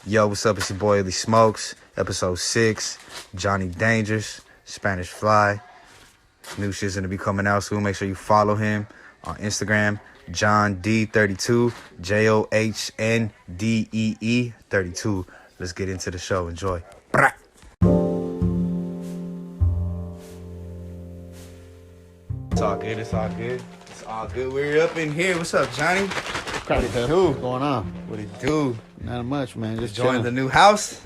Yo, what's up? It's your boy Illy Smokes. Episode 6. Johnny Dangerous, Spanish Fly. New shit's gonna be coming out soon. Make sure you follow him on Instagram. John D32, JOHNDEE 32. Let's get into the show. Enjoy. Brah. It's all good. It's all good. It's all good. We're up in here. What's up, Johnny? What it do? What's going on? What it do? Not much, man. Just Join the new house.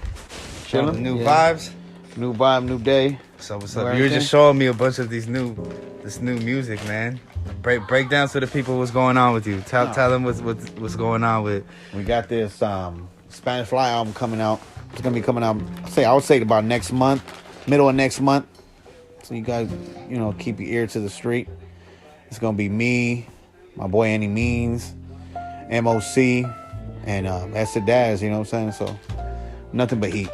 Chilling. The new vibes. New vibe, new day. So what's up? You were just showing me a bunch of this new music, man. Break down to the people what's going on with you. Tell them what's going on with. We got this Spanish Fly album coming out. It's gonna be coming out. I would say about next month, middle of next month. So you guys, keep your ear to the street. It's gonna be me, my boy Any Means, MOC, and that's the Daz. You know what I'm saying? So nothing but heat.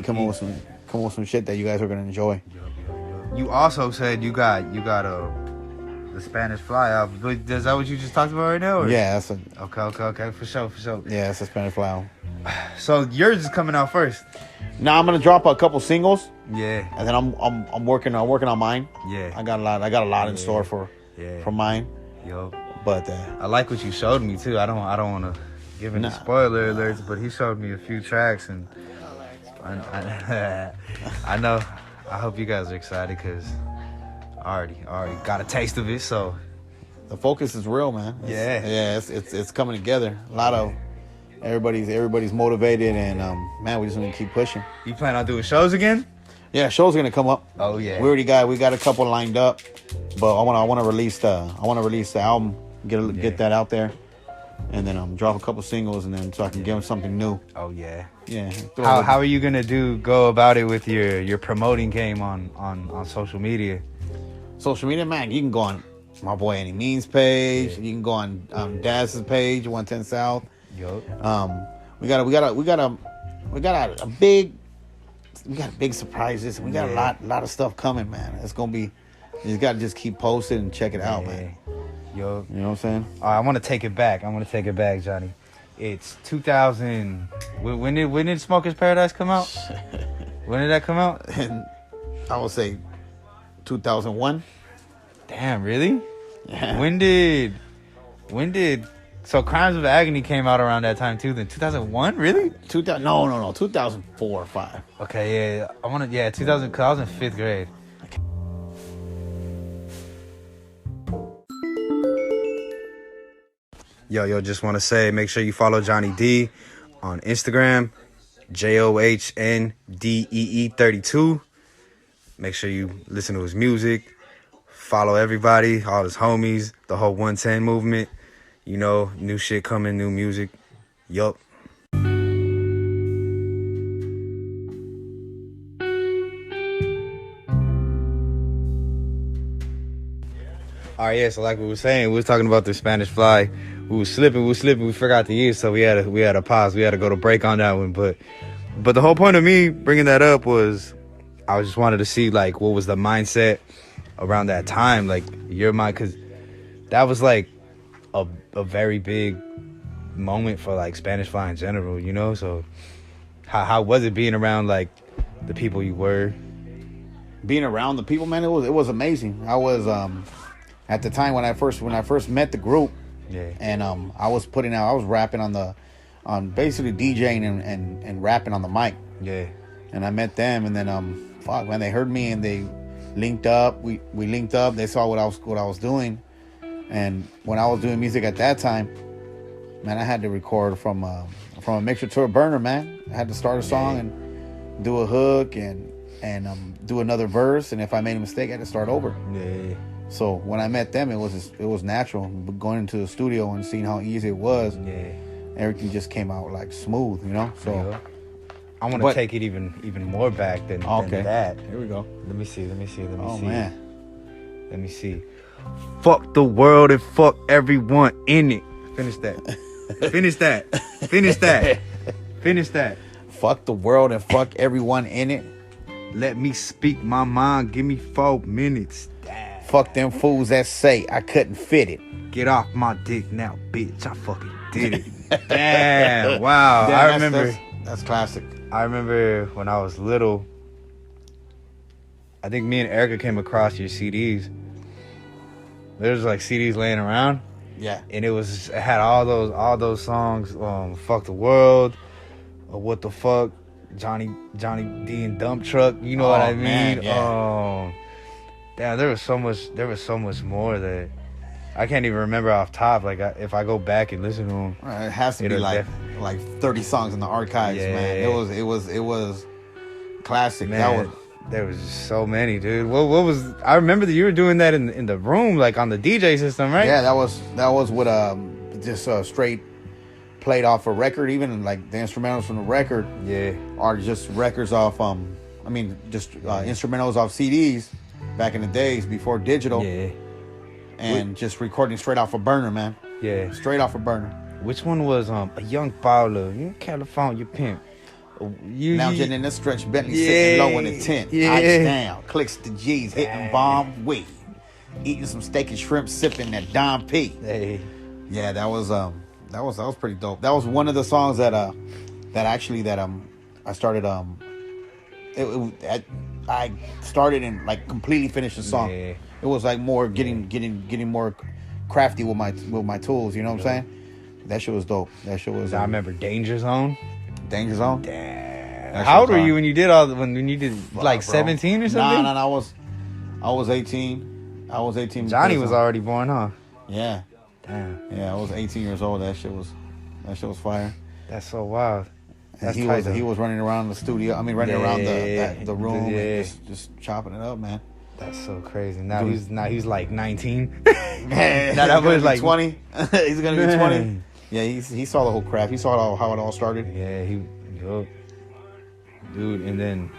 Come on with some shit that you guys are gonna enjoy. You also said you got the Spanish Fly album. But is that what you just talked about right now? Or? Yeah, that's okay. For sure. Yeah, that's a Spanish Fly album. So yours is coming out first. Now I'm gonna drop a couple singles. Yeah. And then I'm working on mine. Yeah. I got a lot in store for mine. Yo. But I like what you showed me too. I don't want to give any spoiler alerts, but he showed me a few tracks, and I know. I hope you guys are excited because I already got a taste of it. So the focus is real, man. It's coming together. A lot of everybody's motivated, and man, we just gonna keep pushing. You plan on doing shows again? Yeah, shows gonna come up. Oh yeah. We got a couple lined up, but I want to release the album, get that out there, and then drop a couple singles, and then so I can give them something new. Oh yeah. Yeah. How are you gonna go about it with your promoting game on social media? Social media, man, you can go on my boy Any Means page. Yeah. You can go on Daz's page, 110 South. Yo. We got big surprises. We got a lot of stuff coming, man. It's gonna be. You got to just keep posting and check it out, man. Yo. You know what I'm saying? I want to take it back. Johnny. It's 2000. When did Smoker's Paradise come out? When did that come out? And I would say 2001. Damn, really? Yeah. When did? So Crimes of Agony came out around that time too. Then 2001, really? 2004 or 5. Okay, yeah. 2000. Cause I was in 5th grade. Yo, just want to say, make sure you follow Johnny D on Instagram, JOHNDEE 32. Make sure you listen to his music. Follow everybody, all his homies, the whole 110 movement. New shit coming, new music. Yup. All right, yeah, so like we were saying, we was talking about the Spanish Fly. We was slipping, we forgot the year, so we had a pause. We had to go to break on that one. But the whole point of me bringing that up was I just wanted to see, like, what was the mindset around that time, like, your mind, because that was, like, a very big moment for, like, Spanish Fly in general, So how was it being around, like, the people you were? Being around the people, man, it was amazing. I was at the time when I first met the group, and I was rapping on basically DJing and rapping on the mic. Yeah. And I met them, and then man, they heard me and they linked up. We linked up. They saw what I was doing, and when I was doing music at that time, man, I had to record from a mixer to a burner, man. I had to start a song and do a hook and do another verse, and if I made a mistake, I had to start over. Yeah. So when I met them, it was natural. Going into the studio and seeing how easy it was. Yeah. Everything just came out like smooth, So I want to take it even more back than that. Here we go. Let me see. Oh man. Let me see. Fuck the world and fuck everyone in it. Finish that. Finish that. Fuck the world and fuck everyone in it. Let me speak my mind. Give me 4 minutes. Fuck them fools that say I couldn't fit it. Get off my dick now, bitch. I fucking did it. Damn. Wow. I remember. That's classic. I remember when I was little, I think me and Erica came across your CDs. There's like CDs laying around. Yeah. And it had all those songs, Fuck the World, What the Fuck, Johnny D and Dump Truck, you know what I mean? Man, yeah. Damn, there was so much more that I can't even remember off top. Like if I go back and listen to them, It has to be like 30 songs in the archives, man. It was classic. Man, there was just so many, dude. What was? I remember that you were doing that in the room, like on the DJ system, right? Yeah, that was with just straight played off a record, even like the instrumentals from the record. Yeah, are just records off. Instrumentals off CDs back in the days before digital. Yeah, and just recording straight off a burner, man. Yeah, straight off a burner. Which one was a young Paulo? You California pimp. Lounging in the stretch Bentley, sitting low in the tent. Ice down, clicks the G's, hitting bomb weed, eating some steak and shrimp, sipping that Don P. Hey, yeah, that was pretty dope. That was one of the songs that I started I started and like completely finished the song. Yeah. It was like more getting more crafty with my tools. You know what I'm saying? That shit was dope. That shit was. I remember Danger Zone. Danger Zone. Damn. How old were you when you did when you did like 17 or something? No. I was 18. I was 18. Johnny was already born, huh? Yeah. Damn. Yeah, I was 18 years old. That shit was fire. That's so wild. He was running around the studio. I mean, running around the room and just chopping it up, man. That's so crazy. Now he's like 19. Man, now that was like 20. He's gonna be 20. Yeah, he saw the whole crap. He saw how it all started. Yeah, dude, and then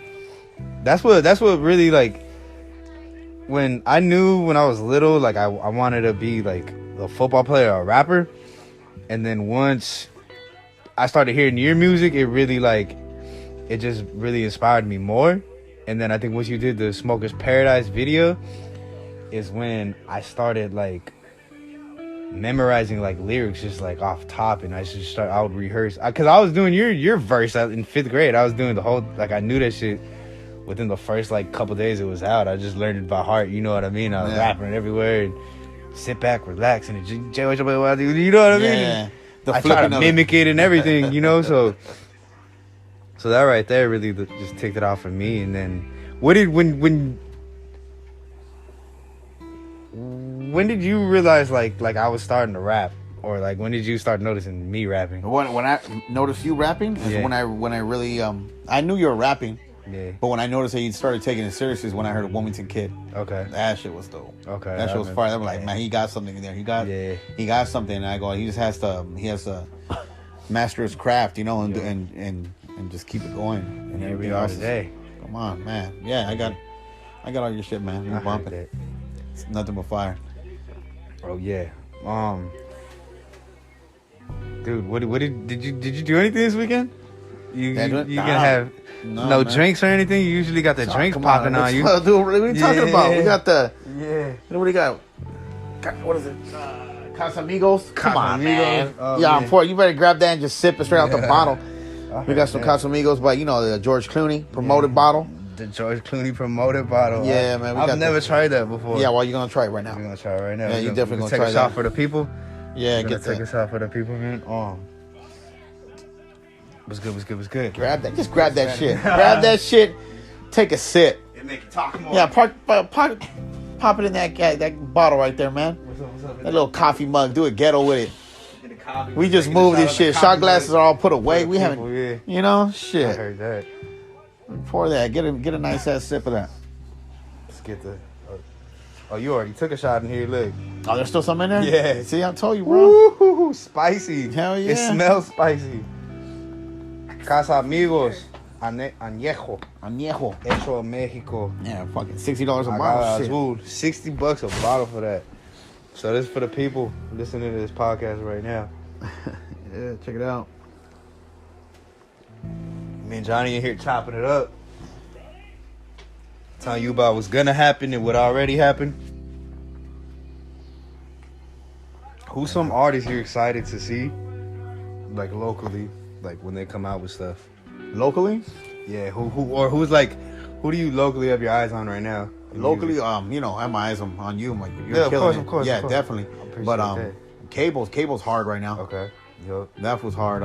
that's what really like. When I knew when I was little, like I wanted to be like a football player or a rapper, and then once I started hearing your music, it just really inspired me more. And then I think once you did the Smoker's Paradise video is when I started like memorizing like lyrics just like off top, and I would rehearse because I was doing your verse in 5th grade. I was doing the whole, like I knew that shit within the first like couple days it was out. I just learned it by heart, you know what I mean? I was rapping it everywhere and sit back, relax, and you know what I mean? Yeah. I try to mimic it and everything, you know. So that right there really just ticked it off for me. And then when did you realize like I was starting to rap, or like when did you start noticing me rapping? When I noticed you rapping is when I really I knew you were rapping. Yeah. But when I noticed that you started taking it seriously is when I heard Wilmington Kid. Okay. That shit was dope. Okay. That shit was fire. I'm like, man, he got something in there. He got something. And I go, he has to master his craft, you know, and just keep it going. And everything else today. Come on, man. Yeah, I got all your shit, man. You're bumping it. It's nothing but fire. Oh yeah. Dude, what did you do anything this weekend? You gonna have no drinks or anything? You usually got the drinks popping on you. Dude, what are you talking about? We got the What do we got? What is it? Casamigos. Come on, man. I'm for it. You better grab that and just sip it straight out the bottle. We got some Casamigos, but you know the George Clooney promoted bottle. The George Clooney promoted bottle. Yeah, man. I've never tried that before. Yeah, well, you're gonna try it right now. We're gonna try it right now. Yeah, you're definitely gonna try take a shot for the people. Yeah, take a shot for the people, man. What's good? Grab that. Just grab that shit. Grab that shit. Take a sip. It make you talk more. Yeah, pop it in that bottle right there, man. What's up? That little coffee mug. Do it ghetto with it. We just moved this shit. Shot glasses are all put away. We haven't, you know, shit. I heard that. Pour that. Get a nice ass sip of that. Let's get the. Oh, you already took a shot in here. Look. Oh, there's still some in there? Yeah. See, I told you, bro. Woo, spicy. Hell yeah. It smells spicy. Casamigos. Añejo. Hecho en Mexico. Yeah, fucking $60 a bottle. Shit. $60 a bottle for that. So this is for the people listening to this podcast right now. Yeah, check it out. Me and Johnny in here chopping it up. Telling you about what's gonna happen and what already happened. Who's some artists you're excited to see? Like locally, like when they come out with stuff? Locally? Yeah, who do you locally have your eyes on right now? Locally, you know, I have my eyes on you. Like, you're Yeah, killing of course. Yeah, definitely. But that. Cable's hard right now. Okay. Yup. That was hard.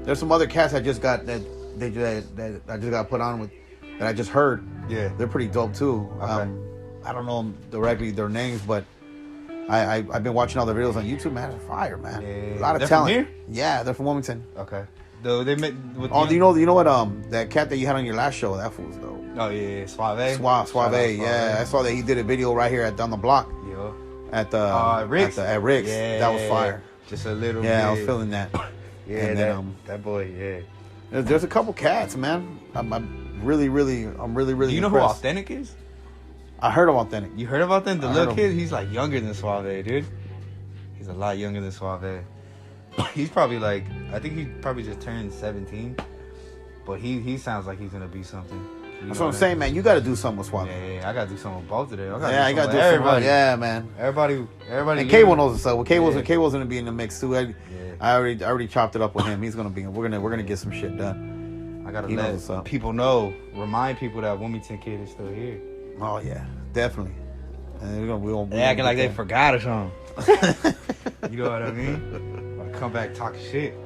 There's some other cats I just got that I just got put on with that I just heard. Yeah. They're pretty dope too. Okay. I don't know directly their names, but I've been watching all the videos on YouTube. Man, they're fire, man. Yeah. A lot of They're talent. from here? Yeah, they're from Wilmington. Okay. Though they met with Oh, you know what? That cat that you had on your last show, that fool's dope. Oh yeah, Suave. Suave. Yeah, I saw that he did a video right here down the block. Yeah. At the Rick's. At Rick's. Yeah. That was fire. Just a little bit. Yeah, I was feeling that. Yeah, and then, that boy, yeah. There's a couple cats, man. I'm really Do you know who impressed. Authentic is? I heard of Authentic. You heard about them? The I little heard kid, he's like younger than Suave, dude. He's a lot younger than Suave. He's probably like, I think he probably just turned 17. But he sounds like he's gonna be something. That's what I'm saying, man. You got to do something with Suave. Yeah, I gotta do something with both of them. I got to do everybody. something. Yeah, man. Everybody. And Cable knows what's up. Well, Cable's gonna be in the mix too. Yeah. I already chopped it up with him. He's gonna be. We're gonna get some shit done. I gotta He knows what's let up. people know, remind people that Wilmington kid is still here. Oh yeah, definitely. And we They acting like they forgot or something. You know what I mean? Or come back talking shit.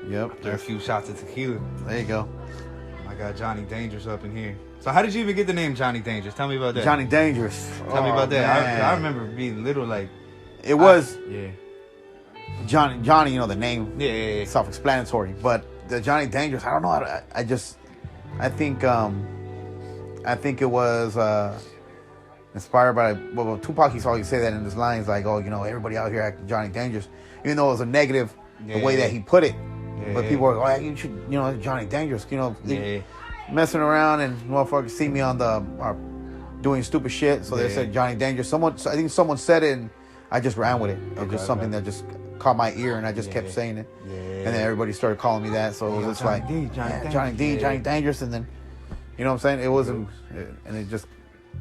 Yep. After a few shots of tequila. There you go. I got Johnny Dangerous up in here. So how did you even get the name Johnny Dangerous? Tell me about that. Johnny Dangerous. Tell me about that. Man. I remember being little, like It was yeah. Johnny. You know the name. Yeah. Self-explanatory. But the Johnny Dangerous. I don't know. I think it was inspired by Tupac. He always say that in his lines, like, oh, you know, everybody out here acting Johnny Dangerous, even though it was a negative the way that he put it. Yeah. But people were, oh, you should, you know, Johnny Dangerous, you know, Yeah. messing around and motherfuckers see me on doing stupid shit. So they said Johnny Dangerous. I think someone said it, and I just ran with it. It was just something that just caught my ear, and I just kept saying it. Yeah. And then everybody started calling me that. So it was just Johnny like D, Johnny D, Johnny Dangerous, and then you know what I'm saying? It wasn't, and it just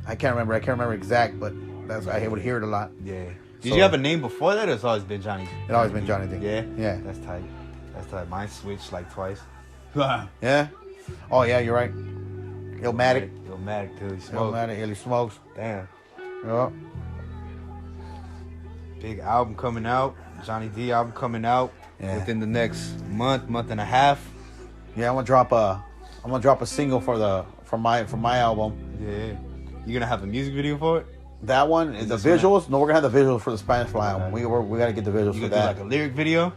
I can't remember exact, but I would hear it a lot. Yeah. Did you have a name before that, or it's always been Johnny? It always been Johnny D. Yeah. Yeah. That's tight. Mine switched like twice. Yeah. Oh yeah, you're right. Illmatic. Illmatic till he smokes. Illmatic. Till he smokes. Damn. Yeah. Big album coming out. Johnny D album coming out within the next month and a half. Yeah, I'm gonna drop a single for my album. Yeah. You gonna have a music video for it? That one is the visuals. No, we're gonna have the visuals for the Spanish Fly album. We gotta get the visuals You for gonna that. do like a lyric video?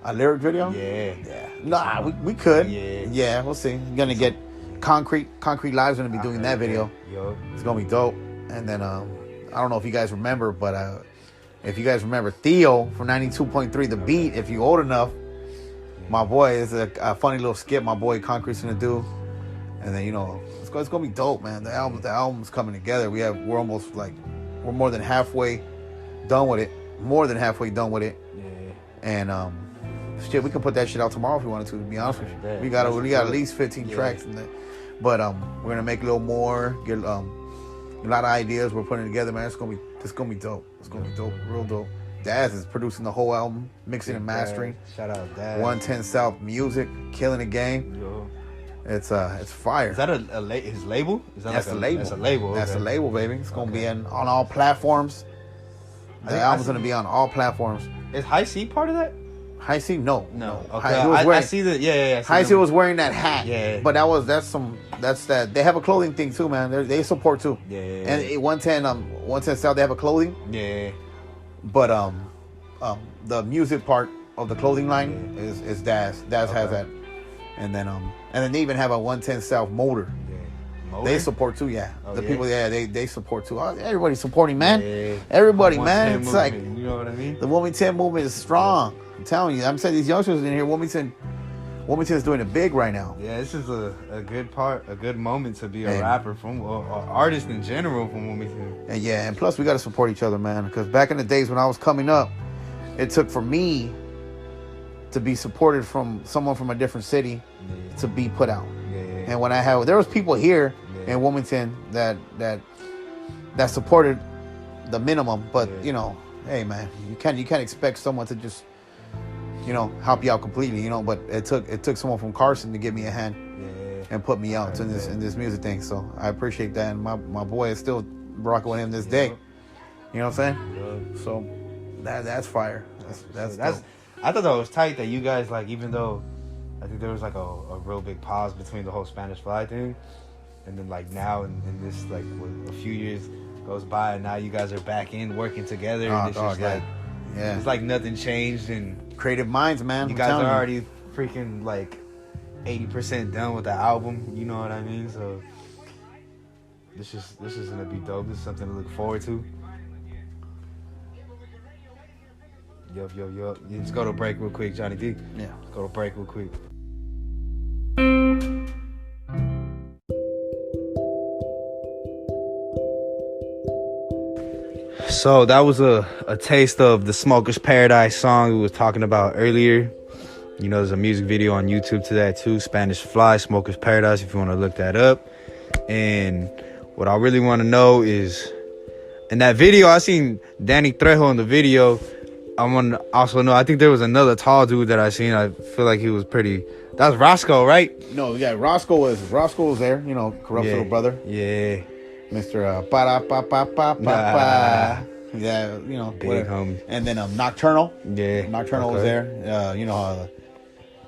A lyric video? Yeah. Yeah. Nah, we could. Yeah. Yeah, we'll see. Gonna get Concrete Live's gonna be doing that video. Yo. It's gonna be dope. And then I don't know if you guys remember, but if you guys remember Theo from 92.3 The Beat, if you old enough, my boy is a funny little skit my boy Concrete's gonna do. And then, you know, it's gonna be dope, man. The album's coming together. We're more than halfway done with it. More than halfway done with it. Yeah. And shit, we can put that shit out tomorrow if we wanted to be honest with you. Yeah, We got at least 15 tracks in there. But we're gonna make a little more, get a lot of ideas we're putting together, man. It's gonna be dope. It's gonna be dope, real dope. Daz is producing the whole album, mixing and mastering. Shout out Daz. 110 South Music, killing the game. Yo. It's fire. Is that his label? Is that That's like the label. That's a label. That's okay. the label, baby. It's gonna be on all platforms. The album's gonna be on all platforms. Is High C part of that? High C, no. Okay. He was I wearing, see the yeah. High C was wearing that hat. Yeah. But that's that. They have a clothing thing too, man. They support too. Yeah. And 110 South, they have a clothing. Yeah. But the music part of the clothing line is Daz. Daz has that. And then they even have a 110 South motor. Motor? They support too, yeah. Oh, The yeah? people, they support too. Everybody's supporting, man. Yeah. Everybody, 110 man. It's like movement, you know what I mean? the Wilmington movement is strong. I'm telling you. I'm saying these youngsters in here, Wilmington is doing it big right now. Yeah, this is a good moment to be a rapper or artist in general from Wilmington. And plus we got to support each other, man. Because back in the days when I was coming up, it took for me to be supported from someone from a different city to be put out. Yeah. And when there was people here in Wilmington that supported the minimum, but you know, hey man, you can't expect someone to just help you out completely, but it took someone from Carson to give me a hand and put me out in this music thing. So I appreciate that, and my boy is still rocking with him this day. You know what I'm saying? So that's fire. That's I thought that was tight that you guys, like, even though I think there was like a real big pause between the whole Spanish Fly thing, and then like now in this, like, a few years goes by, and now you guys are back in working together, and it's just like, it's like nothing changed, and creative minds, man. You guys are already freaking like 80% done with the album. You know what I mean? So this is gonna be dope. This is something to look forward to. Yo. Let's go to a break real quick, Johnny D. Yeah. Let's go to a break real quick. So that was a taste of the Smoker's Paradise song we was talking about earlier. There's a music video on YouTube to that too. Spanish Fly, Smoker's Paradise, if you want to look that up. And what I really want to know is, in that video, I seen Danny Trejo in the video. I want to also know, I think there was another tall dude that I seen. I feel like he was pretty. That was Roscoe, right? No, yeah, Roscoe was there. Corrupt little brother. Yeah. Mr. Pa. Yeah, big whatever. homie. And then Nocturnal. Yeah. Nocturnal was there.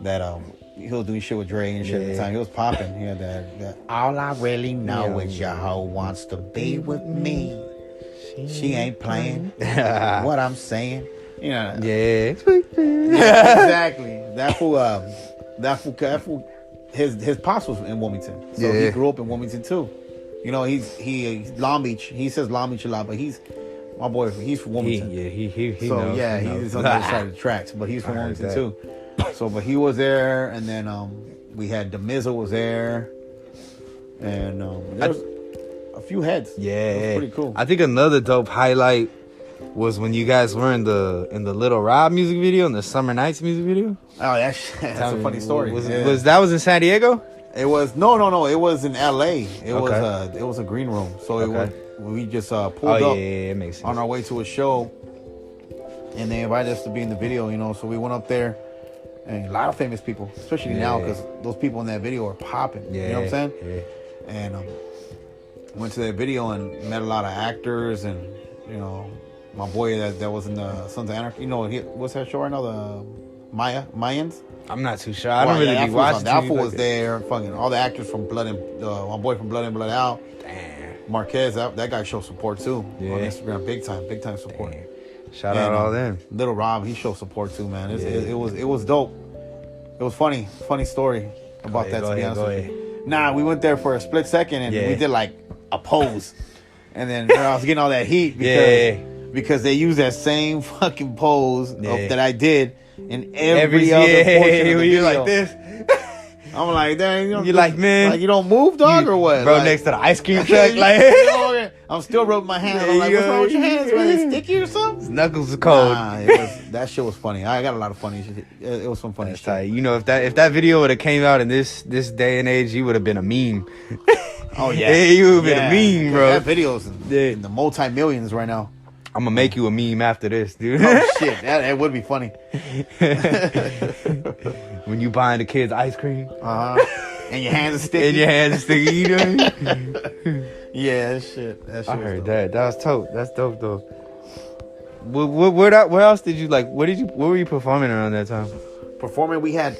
That he was doing shit with Dre and shit at the time. He was popping. He had that all I really know is your hoe wants to be with me. She ain't playing what I'm saying. Yeah. Exactly. That fool, his pops was in Wilmington. So he grew up in Wilmington too. He's Long Beach. He says Long Beach a lot, but he's my boy. He's from Wilmington. He so knows. Yeah, he's on the other side of the tracks, but he's from Wilmington too. So, but he was there, and then we had DeMizza was there, and there was a few heads. Yeah, it was pretty cool. I think another dope highlight was when you guys were in the Little Rob music video, in the Summer Nights music video. Oh, that's a funny story. Was that was in San Diego? It was no. It was in L.A. It was a green room. So we just pulled up. Yeah, it makes sense. On our way to a show, and they invited us to be in the video. So we went up there, and a lot of famous people, especially now, because those people in that video are popping. Yeah, you know what I'm saying? Yeah. And went to that video and met a lot of actors, and my boy that was in the Sons of Anarchy. What's that show right now? The Mayans. I'm not too sure. I don't really be watching. That fool was there. Fucking all the actors from Blood and my boy from Blood In Blood Out. Damn. Marquez, that guy showed support too on Instagram. Big time support. Shout out all them. Little Rob, he showed support too, man. It was dope. It was funny story about that. To be honest with you. Nah, we went there for a split second and we did like a pose, and then I was getting all that heat because they used that same fucking pose that I did in every other portion of the video. Like this. I'm like, dang, you like, man, like you don't move, dog, or what? Bro, like, next to the ice cream truck, like. I'm still rubbing my hands. I'm like, what's wrong with your hands? Man, they sticky or something? His knuckles are cold. Nah, that shit was funny. I got a lot of funny shit. It was some funny shit. Tight. If that video would have came out in this day and age, you would have been a meme. Oh yeah, you would have been a meme, bro. That video's in the multi-millions right now. I'm gonna make you a meme after this, dude. Oh shit, that would be funny. When you buying the kids ice cream, and your hands are sticky. You know? Yeah, that shit. I heard that. That was dope. That's dope though. Where else did you like? Where were you performing around that time? Performing, we did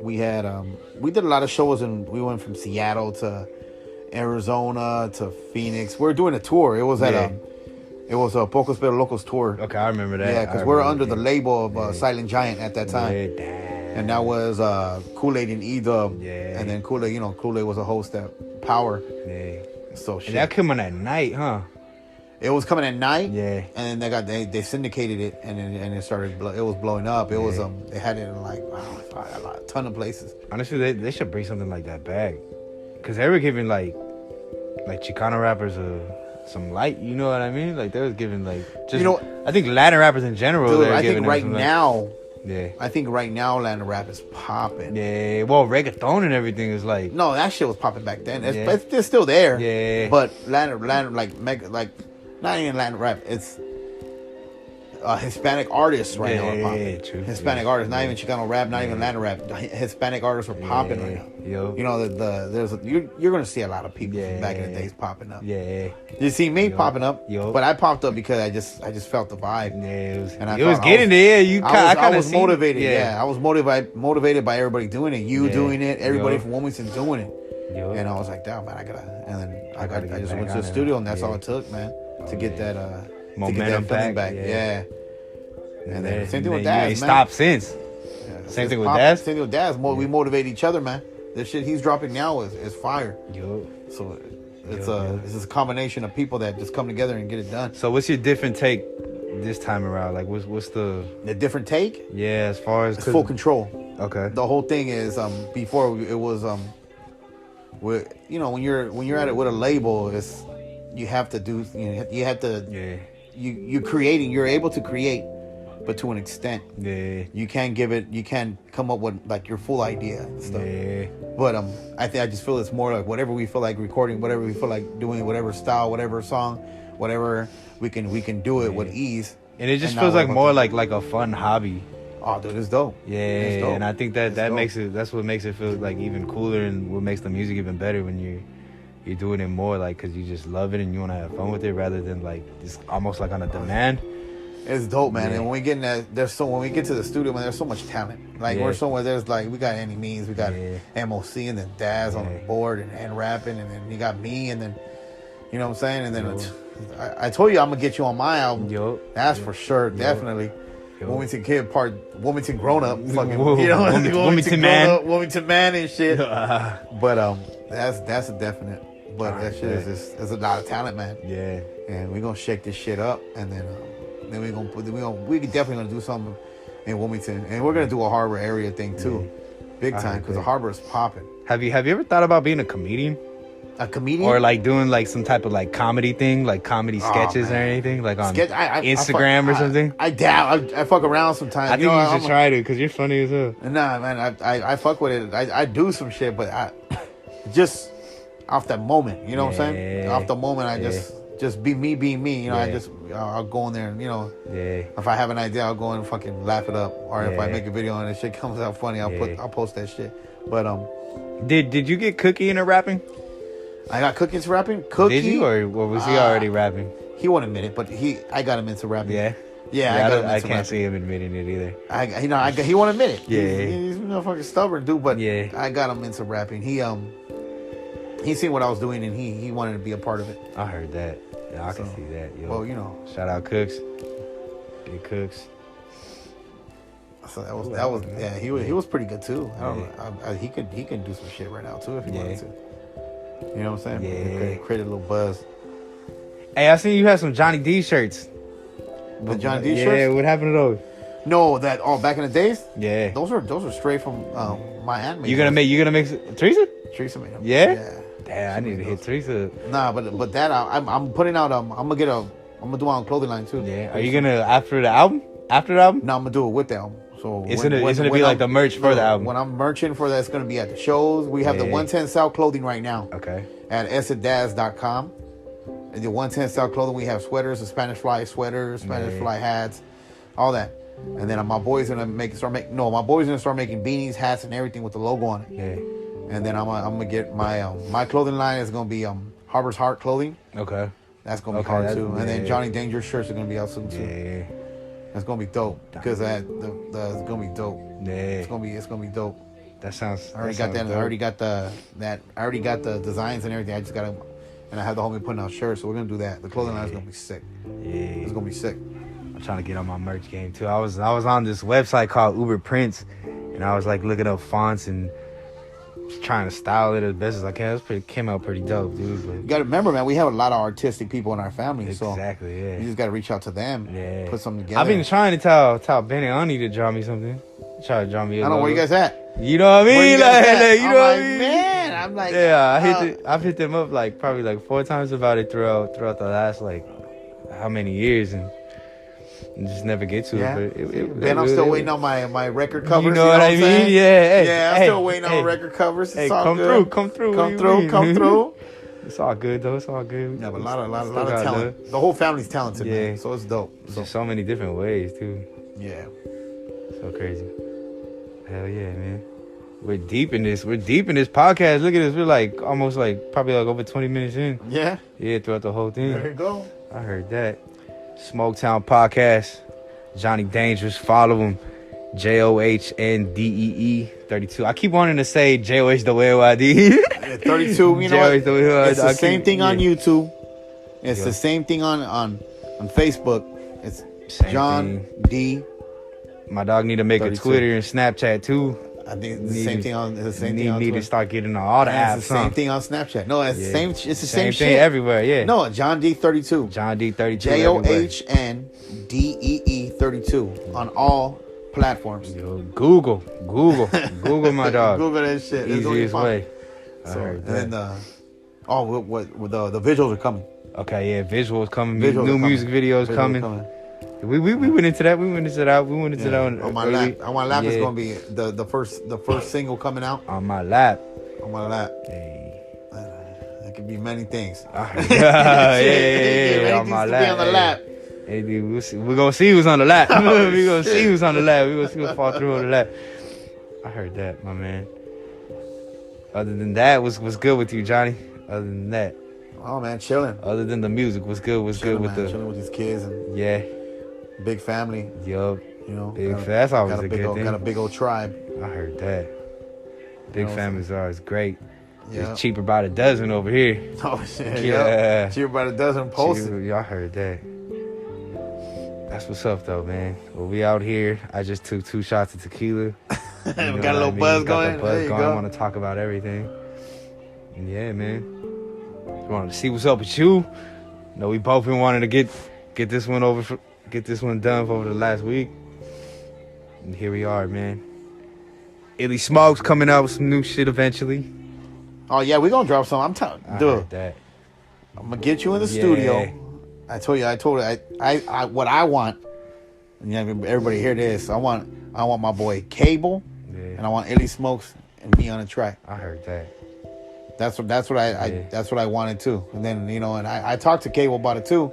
a lot of shows, and we went from Seattle to Arizona to Phoenix. We were doing a tour. It was at it was a Pocos Pero Locos tour. Okay, I remember that. Yeah, because we're under the label of Silent Giant at that time. Yeah, damn. And that was Kool-Aid and E-Dub. Yeah. And then Kool-Aid, Kool-Aid was a host at Power. Yeah. So shit. And that came on at night, huh? It was coming at night. Yeah. And then they syndicated it, and it started. It was blowing up. It was they had it in like a ton of places. Honestly, they should bring something like that back, because they were giving like Chicano rappers some light. You know what I mean? Like they was giving like just. I think Latin rappers in general. Dude, I think right now. Yeah. I think right now Latin rap is popping. Yeah. Well, reggaeton and everything is like. No, that shit was popping back then. It's still there. Yeah. But Latin like not even Latin rap. It's Hispanic artists right now are popping. Yeah, true. Hispanic artists, not even Chicano rap, not even Latin rap. Hispanic artists are popping right now. Yo. You know, you're gonna see a lot of people from back in the days popping up. Yeah. You see me popping up, but I popped up because I just felt the vibe. Yeah, it was getting there. I was motivated. Yeah, I was motivated by everybody doing it. You doing it, everybody from Wilmington doing it. And I was like, damn man, I just went to the studio, and that's all it took, man, to get that momentum back. Yeah. And then same thing with Daz, you ain't stopped since. Yeah, Same thing with Daz. Same thing with Daz. We motivate each other, man. The shit he's dropping now is fire. So it's a combination of people that just come together and get it done. So what's your different take this time around? Like what's the different take? Yeah, as far as it's full control. Okay. The whole thing is before it was you know, when you're at it with a label, it's you have to do you have to you're able to create, but to an extent. You can't come up with like your full idea and stuff. But I just feel it's more like whatever we feel like recording, whatever we feel like doing, whatever style, whatever song, whatever we can do it with ease. And it just feels like more like a fun hobby. Oh, dude, it's dope. Yeah, it's dope. And I think that's what makes it feel like even cooler, and what makes the music even better when you're doing it more like because you just love it and you want to have fun with it rather than like it's almost like on a demand. It's dope, man. And when we get in that, when we get to the studio, man, there's so much talent. Like we're somewhere. There's like we got Any Means, we got MOC, and then Daz on the board and rapping, and then you got me, and then you know what I'm saying. And then I told you I'm gonna get you on my album. That's for sure, definitely. Wilmington Kid Wilmington Grown Up, fucking, you know, Wilmington Man, Wilmington Man and shit. But that's a definite. But that shit is a lot of talent, man. Yeah. And we're gonna shake this shit up, and then we definitely gonna do something in Wilmington, and we're gonna do a harbor area thing too, big time, because the harbor is popping. Have you ever thought about being a comedian? A comedian, or like doing like some type of like comedy thing, like comedy sketches or anything, like on Instagram or something? I dab. I fuck around sometimes. I think you should try to, because you're funny as hell. Nah, man, I fuck with it. I do some shit, but I just off that moment, you know what I'm saying? Off the moment, I just be me being me. You know, I'll go in there and, you know, if I have an idea, I'll go and fucking laugh it up. Or if I make a video and the shit comes out funny, I'll post that shit. But did you get Cookie into rapping? I got Cookie into rapping. Cookie, did you, or was he already rapping? He won't admit it, but I got him into rapping. I can't see him admitting it either. He won't admit it. He's a fucking stubborn dude, but I got him into rapping. He seen what I was doing, and he wanted to be a part of it. I heard that. Yeah, I can see that. Yo. Well, you know, shout out Cooks, Big Cooks. So that was he was pretty good too. He can do some shit right now too if he wanted to. You know what I'm saying? Create a little buzz. Hey, I seen you had some Johnny D shirts. The Johnny D shirts? Yeah, what happened to those? No, back in the days? Yeah. Those were straight from my handmade. You gonna make Teresa? Teresa made them. Yeah? Damn, I need to hit Teresa. Nah, but that I'm putting out I'm gonna do my own clothing line too. Yeah. Are you gonna after the album? No, I'm gonna do it with the album. So it's gonna be like the merch for the album. When I'm merching for that, it's gonna be at the shows. We have the 110 South clothing right now. Okay. At esadaz.com. And the 110 South clothing, we have sweaters, the Spanish Fly sweaters, Spanish Fly hats, all that. And then my boys gonna start making beanies, hats, and everything with the logo on it. Yeah. And then I'm gonna get my clothing line is gonna be Harbor's Heart clothing. Okay. That's gonna be hard too. And then Johnny Danger shirts are gonna be out soon too. Yeah. That's gonna be dope because it's gonna be dope. Yeah. It's gonna be dope. That sounds. I already got that. Dope. I already got the designs and everything. I just gotta, and I have the homie putting out shirts, so we're gonna do that. The clothing line is gonna be sick. Yeah. It's gonna be sick. I'm trying to get on my merch game too. I was on this website called Uber Prints, and I was like looking up fonts and trying to style it as best as I can. Came out pretty dope, dude. But you gotta remember, man, we have a lot of artistic people in our family. Exactly, so you just gotta reach out to them. Yeah. Put something together. I've been trying to tell Benny Ani to draw me something. Try to draw me a I don't know where you guys at. You know what I mean? Like, you know what I mean? Man, I'm like, I've hit them up like probably like 4 times about it throughout the last like how many years and just never get to it. But I'm still waiting on my record covers. You know what I mean? Yeah. I'm still waiting on record covers. It's all come good. Come through. Come through. It's all good though. It's all good. Yeah, but a lot of Still got talent. love. The whole family's talented, Yeah. man. So it's dope. So Just so many different ways too. yeah. So crazy. Hell yeah, man. We're deep in this. We're deep in this podcast. Look at this. We're like almost like probably like over 20 minutes in. Yeah. Yeah, throughout the whole thing. There you go. I heard that. SmokeTown Podcast. Johnny Dangerous. Follow him. JOHNDEE 32. I keep wanting to say JOHWYD. Yeah, 32. You know what? It's the same thing on YouTube. It's the same thing on Facebook. It's Same John thing. D. My dog need to make 32. a Twitter and Snapchat too. I think it's the same thing on the same thing Need on me Twitter. to start getting on all the And apps. it's the same thing on Snapchat. No, it's the same. It's the same thing shit everywhere. Yeah. No, John D 32. John D 32. JOHNDEE 32 on all platforms. Yo, Google my dog. Google that shit. It's gonna be Easiest fun. way. I So, heard and that. then the visuals are coming. Okay, yeah, visuals coming. Visuals are New coming. music videos Visuals coming. are coming. We went into that. We went into that. We went into that On my lap. On my lap is gonna be the first single coming out. On my lap. On my lap. Hey. It could be many things. Yeah. Many On things my could lap. be on the lap. Hey, dude, we're gonna see who's on the lap. We're gonna see who's on the lap. We're gonna see who fall through on the lap. I heard that, my man. Other than that, was good with you, Johnny? Other than that. Oh man, chilling. Other than the music, what's good? What's Chilling, good with man. the Chilling with these kids and yeah, big family. yup. You know, That's always got a big good old, thing. got a big old tribe. I heard that. Big know, families are always great. Yeah. It's cheaper by the dozen over here. Oh shit. Yeah. Cheaper by the dozen posted. Y'all heard that. That's what's up though, man. Well, we out here. I just took 2 shots of tequila. We got a little buzz going. There you I go. want to talk about everything. And yeah, man. Want to see what's up with you. No, we both been wanting to get this one get this one done for over the last week. And here we are, man. Illy Smoke's coming out with some new shit eventually. Oh yeah, we gonna drop some. I'm telling, I dude. heard that. I'm gonna get you in the Yeah. studio. I told you, I what I want. And yeah, everybody hear this. I want my boy Cable, Yeah. and I want Illy Smokes and me on the track. I heard that. That's what I wanted too. And then and I talked to Cable about it too.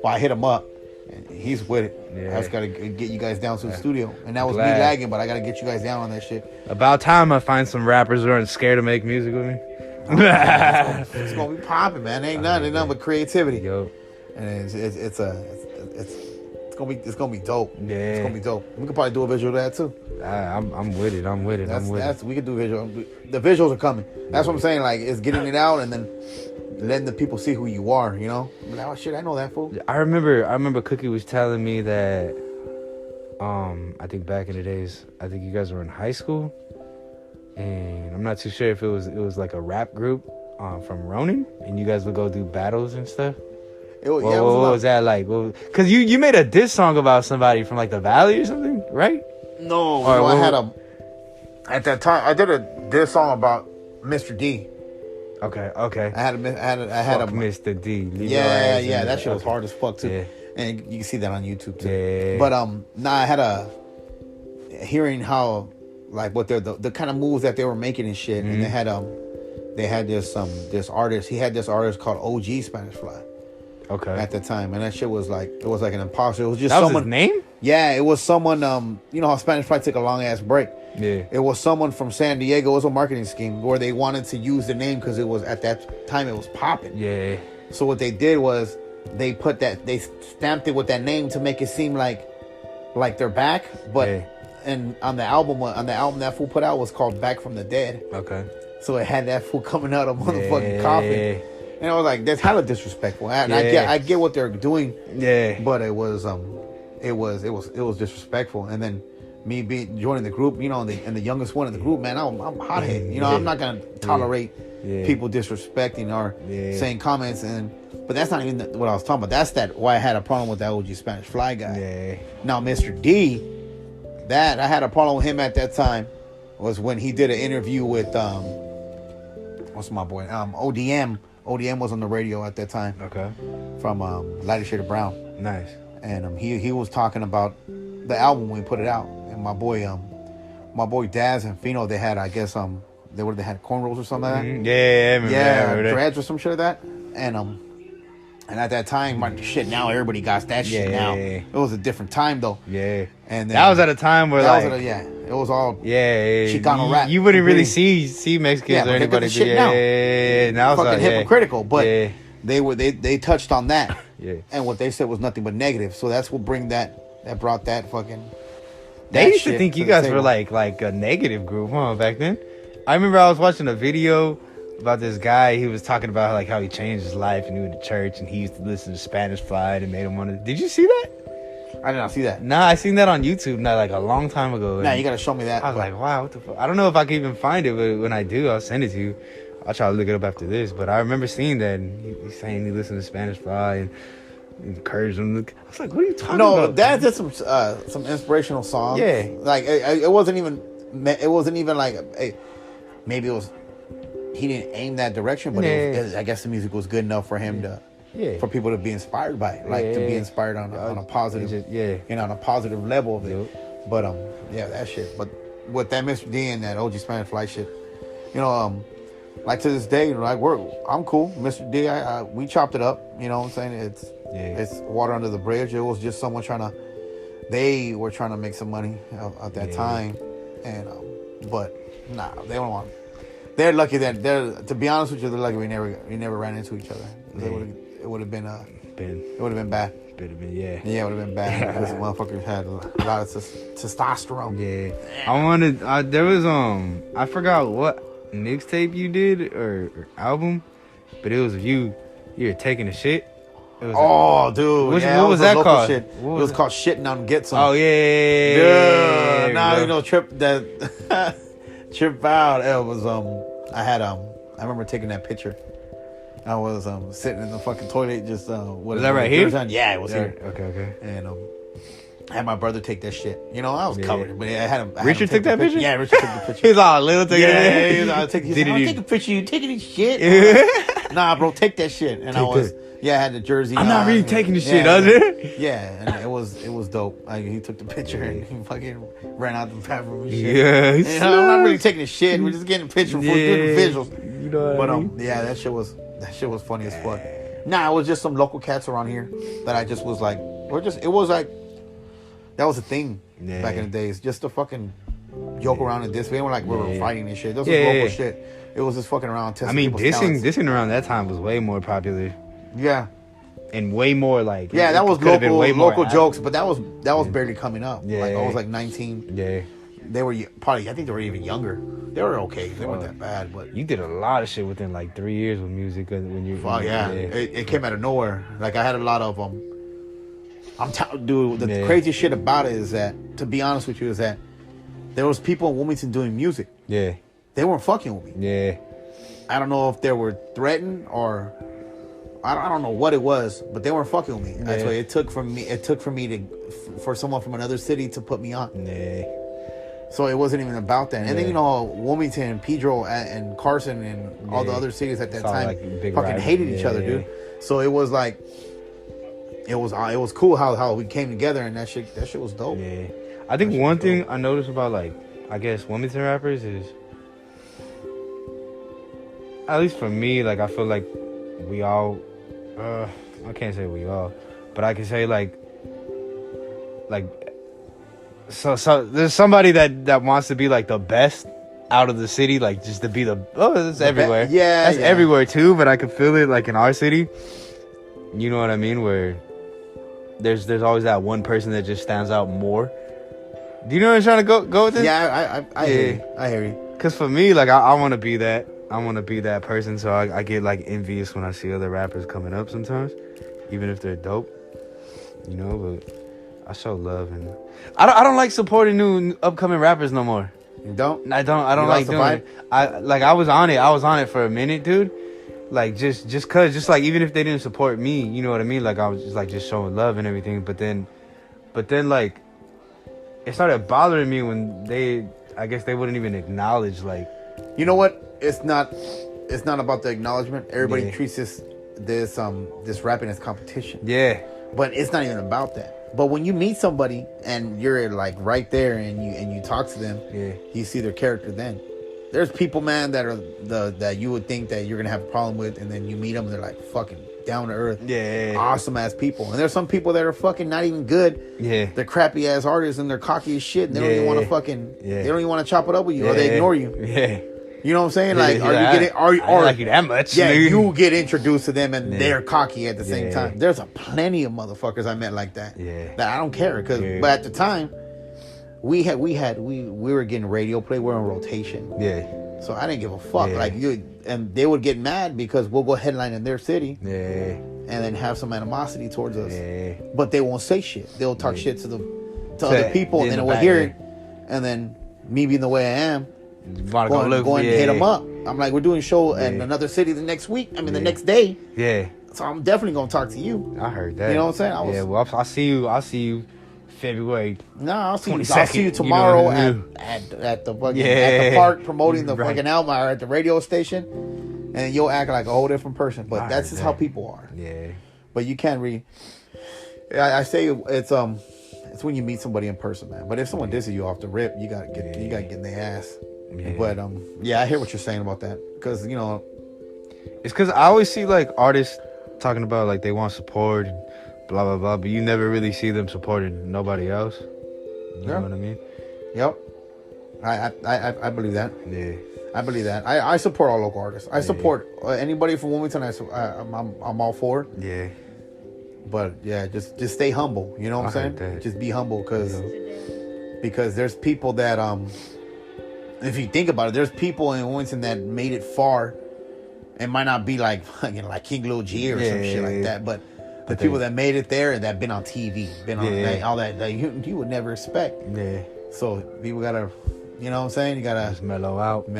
Well, I hit him up, and he's with it. Yeah. I just gotta get you guys down to the studio, and that was Glad. me lagging, but I gotta get you guys down on that shit. About time I find some rappers who aren't scared to make music with me. It's gonna be popping, man. Ain't nothing but creativity. Yo, And it's gonna be dope. Yeah. It's gonna be dope. We could probably do a visual of that too. I'm with it. I'm with it. We could do visual. The visuals are coming. That's what I'm saying. Like, it's getting it out and then letting the people see who you are. You know? Like, oh shit, I know that fool. I remember Cookie was telling me that I think back in the days, I think you guys were in high school, and I'm not too sure if it was like a rap group from Ronin, and you guys would go do battles and stuff. What Was that like? Because you made a diss song about somebody from like the Valley or something, right? No, Or I had at that time I did a diss song about Mr. D. Okay. I had a Mr. D. Leave your yeah, ass in that the- shit was hard as fuck too. Yeah. And you can see that on YouTube too. Yeah. But I had hearing how like what the kind of moves that they were making and shit, and they had this artist. He had this artist called OG Spanish Fly Okay. at the time, and that shit was like an imposter. It was just That was someone. his name? Yeah, it was someone. You know how Spanish Fly took a long ass break. Yeah. It was someone from San Diego. It was a marketing scheme where they wanted to use the name because it was at that time it was popping. Yeah. So what they did was they stamped it with that name to make it seem like they're back. But Yeah. and on the album that fool put out was called Back from the Dead. Okay. So it had that fool coming out of motherfucking Yeah. coffin. And I was like, that's hella disrespectful. And I get what they're doing, Yeah. but it was disrespectful. And then me joining the group, and the youngest one in the group, man, I'm hothead. I'm not gonna tolerate people disrespecting or saying comments. But that's not even what I was talking about. That's why I had a problem with that OG Spanish Fly guy. Yeah. Now Mr. D, that I had a problem with him at that time was when he did an interview with what's my boy ODM. ODM was on the radio at that time Okay. from Lighter Shade of Brown. Nice. And he was talking about the album when we put it out. And my boy Daz and Fino, they had, I guess, they had cornrows or something like that. Mm-hmm. Yeah, I remember that, I remember that. Dreads or some shit like that. And at that time, like, shit, now everybody got that shit now. Yeah. It was a different time, though. Yeah. And then, that was at a time where, like... it was all Chicano rap. You wouldn't really see Mexicans or anybody. The shit now. Now it's fucking hypocritical, but yeah. they touched on that. Yeah. And what they said was nothing but negative. So that's what brought that fucking... They used to think you guys were like a negative group, huh, back then? I remember I was watching a video about this guy. He was talking about like how he changed his life and he went to church and he used to listen to Spanish Fly and made him want to... Did you see that? I did not see that. Nah, I seen that on YouTube like a long time ago. Nah, you gotta show me that. I was like, wow, what the fuck? I don't know if I can even find it, but when I do, I'll send it to you. I'll try to look it up after this. But I remember seeing that and he's saying he listened to Spanish Fly and encouraged him. I was like, what are you talking about? No, that's just some inspirational songs. Yeah. Like, it wasn't even like, maybe it was... He didn't aim that direction, but I guess the music was good enough for him for people to be inspired by it, like to be inspired on a positive, on a positive level of it. Yep. But that shit. But with that Mr. D and that OG Spanish Fly shit, like to this day, like I'm cool, Mr. D. We chopped it up. You know what I'm saying? It's water under the bridge. It was just someone they were trying to make some money at that time, and but nah, they don't want. They're lucky that to be honest with you, they're lucky we never ran into each other. It would have been bad. It would have been, Yeah, it would have been bad because motherfuckers had a lot of testosterone. Yeah, there was I forgot what mixtape you did or album, but it was you were taking a shit. Dude, what was that called? Shit. It was called Shitting on Get Some. Oh yeah. Now Trip out. It was I remember taking that picture. I was sitting in the fucking toilet just was that right here? Yeah, it was here. Okay. And I had my brother take that shit. I was covered, but I had him. Richard took that picture? Yeah, Richard took the picture. He's all little taking it. He's all taking a picture. You taking this shit? Nah, bro, take that shit. And I had the jersey. I'm not really taking the shit, was it? Yeah, and it was dope. Like, he took the picture and he fucking ran out the bathroom and shit. Yeah, I'm not really taking the shit. We're just getting a picture for good visuals. You know what I mean? Yeah, that shit was funny as fuck. Nah, it was just some local cats around here that I just was like, that was a thing back in the days. Just to fucking joke around and diss. We were fighting and shit. This was local shit. It was just fucking around testing people's talents. Dissing around that time was way more popular. Yeah. And way more like... Yeah, that was local jokes, but that was barely coming up. Yeah. Like, I was like 19. Yeah. They were probably, I think they were even younger. They were okay. They weren't that bad, but... You did a lot of shit within like 3 years with music when you... Fuck yeah. It came out of nowhere. Like, I had a lot of dude, the crazy shit about it is that, to be honest with you, is that there was people in Wilmington doing music. Yeah. They weren't fucking with me. Yeah. I don't know if they were threatened or... I don't know what it was, but they weren't fucking with me. That's why it took for me for someone from another city to put me on. Yeah. So it wasn't even about that. And then Wilmington, Pedro, and Carson, and all the other cities at that time fucking hated each other, dude. So it was like, it was cool how we came together, and that shit was dope. Yeah. I think one thing I noticed about, like, I guess Wilmington rappers is, at least for me, like, I feel like we all, I can't say we all, but I can say like so there's somebody that wants to be like the best out of the city, like just to be it's everywhere. That's everywhere too, but I can feel it like in our city. You know what I mean? Where there's always that one person that just stands out more. Do you know what I'm trying to go with this? Yeah, I hear you. Cause for me, like I want to be that. I want to be that person, so I get like envious when I see other rappers coming up sometimes, even if they're dope, But I show love, and I don't like supporting new upcoming rappers no more. You don't? I don't like doing it. I was on it for a minute, dude. Like just cause like even if they didn't support me, you know what I mean? Like I was just showing love and everything, but then like it started bothering me when I guess they wouldn't even acknowledge like. You know what? It's not about the acknowledgement. Everybody treats this rapping as competition. Yeah. But it's not even about that. But when you meet somebody and you're like right there and you talk to them, you see their character then. There's people, man, that are that you would think that you're gonna have a problem with, and then you meet them, and they're like fucking down to earth, awesome ass people. And there's some people that are fucking not even good. Yeah, they're crappy ass artists, and they're cocky as shit, and they don't even want to fucking. They don't even want to chop it up with you, or they ignore you. Yeah. You know what I'm saying? Like, are you getting? Are you? Or like you that much? Yeah, you get introduced to them, and they're cocky at the same time. There's a plenty of motherfuckers I met like that. Yeah, that I don't care but at the time, we were getting radio play. We're on rotation. Yeah, so I didn't give a fuck. Like and they would get mad because we'll go headline in their city. Yeah, and then have some animosity towards us. Yeah, but they won't say shit. They'll talk shit to other people, and then we'll hear it. And then me being the way I am. Go and hit them up. I'm like, we're doing a show in another city the next week. I mean, the next day. Yeah. So I'm definitely gonna talk to you. I heard that. You know what I'm saying? Well, I'll see you. I'll see you February. No, I'll see you tomorrow at the fucking at the park promoting the fucking album, or at the radio station, and you'll act like a whole different person. But that's just how people are. Yeah. But you can't read. I say it's when you meet somebody in person, man. But if someone disses you off the rip, you gotta get in their ass. Yeah. But I hear what you're saying about that, because it's because I always see like artists talking about like they want support and blah blah blah, but you never really see them supporting nobody else. You know what I mean? Yep. I believe that. Yeah. I believe that. I support all local artists. I support anybody from Wilmington. I'm all for it. Yeah. But yeah, just stay humble. You know what I'm saying? Just be humble, because there's people that if you think about it, there's people in Wilmington that made it far. It might not be like fucking like King Lil G or some shit like that, but the people that made it there and that been on TV, been on all that you would never expect. Yeah. So people gotta, you know what I'm saying? You gotta just mellow out,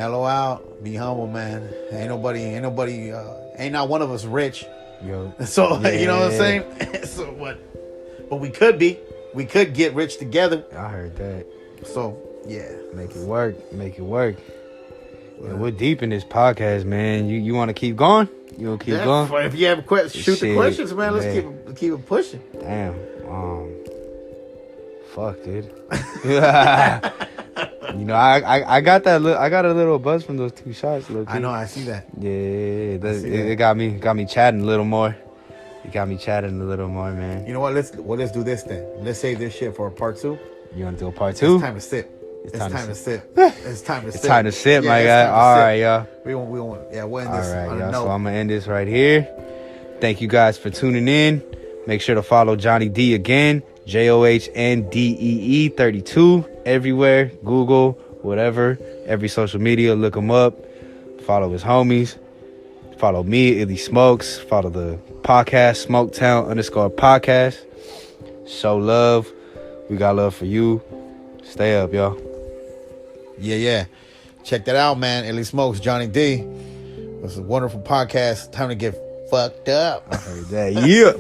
be humble, man. Ain't not one of us rich. Yo. So you know what I'm saying? So but we could get rich together. I heard that. So yeah, make it work. Yeah, we're deep in this podcast, man. You want to keep going? You want to keep going? If you have questions, shoot the questions, man. Let's keep it pushing. Damn. Fuck, dude. I got a little buzz from those 2 shots. I know, I see that. Yeah, it got me chatting a little more. It got me chatting a little more, man. You know what? Let's do this then. Let's save this shit for a part 2. You want to do a part 2? It's time to sip. It's time to sip. It's time to sip, my guy. All right, y'all. We won't. Yeah, we'll end this. All right, y'all. So I'm gonna end this right here. Thank you guys for tuning in. Make sure to follow Johnny D again. JOHNDEE 32 everywhere. Google, whatever. Every social media. Look him up. Follow his homies. Follow me, Illy Smokes. Follow the podcast, SmokeTown _podcast. Show love. We got love for you. Stay up, y'all. Yeah. Check that out, man. Illy Smokes, Johnny D. This is a wonderful podcast. Time to get fucked up. I heard that. Yeah.